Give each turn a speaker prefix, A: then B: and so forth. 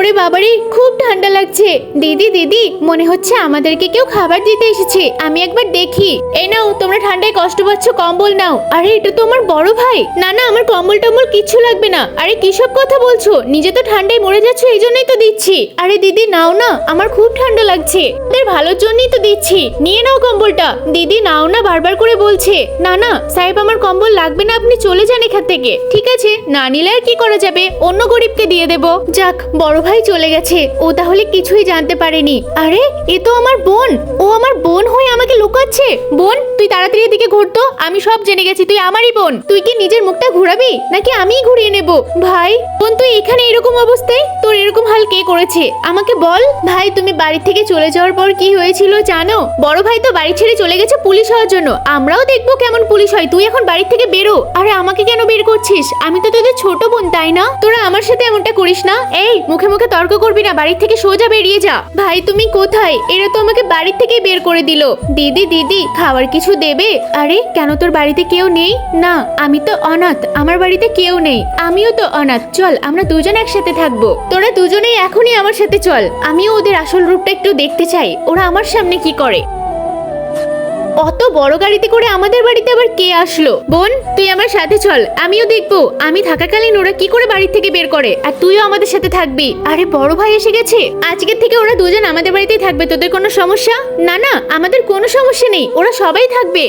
A: ওরে বাবারে, খুব ঠান্ডা লাগছে। দিদি দিদি, মনে হচ্ছে আমাদেরকে কেউ খাবার দিতে এসেছে, আমি একবার দেখি। এই নাও, তোমরা ঠান্ডায় কষ্ট পাচ্ছ, কম্বল নাও। আরে এটা তো আমার বড় ভাই। না না, আমার কম্বল টম্বল কিচ্ছু লাগবে না। আরে কিসব কথা বলছো? নিজে তো ঠান্ডায় মরে যাচ্ছ, এই জন্যই তো দিচ্ছি। আরে দিদি নাও না, আমার খুব ঠান্ডা লাগছে। তোদের ভালোর জন্যই তো দিচ্ছি, নিয়ে নাও কম্বলটা। দিদি নাও না, বারবার করে বলছে। না না সাহেব, আমার কম্বল লাগবে না, আপনি চলে যান এখান থেকে। ঠিক আছে, না নিলে আর কি করা যাবে, অন্য গরিবকে দিয়ে দেব। যাক, বড় ভাই চলে গেছে, ও তাহলে কিছুই জানতে পারেনি। আরে এ তো আমার বোন, ও আমার বোন হয়ে আমাকে লুকাচ্ছে। বোন তুই তাড়াতাড়ি এদিকে ঘুর তো, আমি সব জেনে গেছি তুই আমারই বোন। তুই কি নিজের মুখটা ঘুরাবি নাকি আমিই ঘুরিয়ে নেব? ভাই বোন, তুই এখানে এরকম অবস্থায়, তোর এরকম হাল কে করেছে আমাকে বল। ভাই তুমি বাড়ি থেকে চলে যাওয়ার পর কি হয়েছিল জানো? বড় ভাই তো বাড়ি ছেড়ে চলে গেছে পুলিশ হওয়ার জন্য। আমরাও দেখবো কেমন পুলিশ হয়। তুই এখন বাড়ি থেকে বেরো। আরে আমাকে কেন বের করছিস? আমি তো তোদের ছোট বোন, তাই না? তোরা আমার সাথে এমনটা করিস না। এই মুখে মুখে তর্ক করবি না, বাড়ি থেকে সোজা বেরিয়ে যা। ভাই তুমি কোথায়? এরা তো আমাকে বাড়ি থেকে বের করে দিল। দিদি দিদি, খাবার কিছু দেবে? আরে কেন, তোর বাড়িতে কেউ নেই? না আমি তো অনাথ, আমার বাড়িতে কেউ নেই। আমিও তো অনাথ, চল আমরা দুজন একসাথে থাকবো। তোরা দুজনেই এখনই আমার সাথে চল, আমিও ওদের আসল রূপটা একটু দেখতে চাই, ওরা আমার সামনে কি করে। অত বড় গাড়িতে করে আমাদের বাড়িতে আবার কে আসলো? বোন তুই আমার সাথে চল, আমিও দেখবো আমি থাকাকালীন ওরা কি করে বাড়ি থেকে বের করে, আর তুইও আমাদের সাথে থাকবি। আরে বড় ভাই এসে গেছে, আজকের থেকে ওরা দুজন আমাদের বাড়িতেই থাকবে। তোদের কোনো সমস্যা? না না, আমাদের কোনো সমস্যা নেই, ওরা সবাই থাকবে।